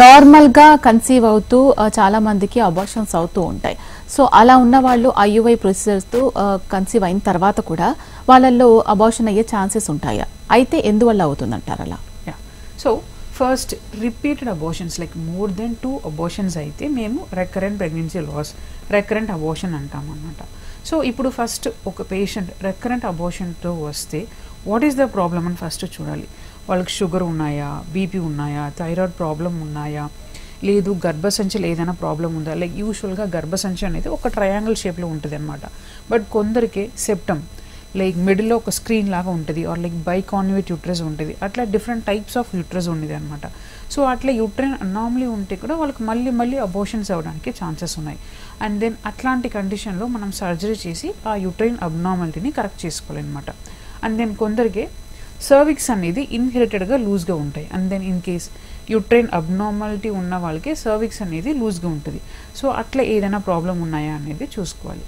Normal గా conceive అవుతూ చాలా మందికి అబార్షన్స్ అవుతూ ఉంటాయి. సో అలా ఉన్న వాళ్ళు ఐయుఐ ప్రొసీజర్స్ తో కన్సీవ్ అయిన తర్వాత కూడా వాళ్ళల్లో అబార్షన్ అయ్యే ఛాన్సెస్ ఉంటాయా? అయితే ఎందువల్ల అవుతుందంటారు అలా? So first repeated abortions like more than 2 abortions అయితే మేము recurrent pregnancy loss, recurrent abortion అంటాం అన్నమాట. సో ఇప్పుడు ఫస్ట్ ఒక పేషెంట్ రెకరెంట్ అబార్షన్తో వస్తే వాట్ ఈస్ ద ప్రాబ్లమ్ అని ఫస్ట్ చూడాలి. వాళ్ళకి షుగర్ ఉన్నాయా, బీపీ ఉన్నాయా, థైరాయిడ్ ప్రాబ్లం ఉన్నాయా, లేదు గర్భసంచిలో ఏదైనా ప్రాబ్లం ఉందా. లైక్ యూజువల్గా గర్భసంచి అనేది ఒక ట్రయాంగిల్ షేప్లో ఉంటుంది అనమాట. బట్ కొందరికి సెప్టమ్ లైక్ మిడిల్లో ఒక స్క్రీన్ లాగా ఉంటుంది, ఆర్ లైక్ బైకాన్వేట్ యూట్రస్ ఉంటుంది. అట్లా డిఫరెంట్ టైప్స్ ఆఫ్ యూట్రస్ ఉండేది అనమాట. సో అట్లా యూట్రైన్ అనామలీ ఉంటే కూడా వాళ్ళకి మళ్ళీ అబార్షన్స్ అవ్వడానికి ఛాన్సెస్ ఉన్నాయి. అండ్ దెన్ అట్లాంటి కండిషన్లో మనం సర్జరీ చేసి ఆ యూట్రైన్ అబ్నార్మాలిటీని కరెక్ట్ చేసుకోవాలన్నమాట. అండ్ దెన్ కొందరికి సర్విక్స్ అనేది ఇన్హెరిటెడ్గా లూజ్గా ఉంటాయి. And then in case uterine abnormality ఉన్న వాళ్ళకి సర్విక్స్ అనేది లూజ్గా ఉంటుంది. సో అట్లా ఏదైనా ప్రాబ్లం ఉన్నాయా అనేది చూసుకోవాలి.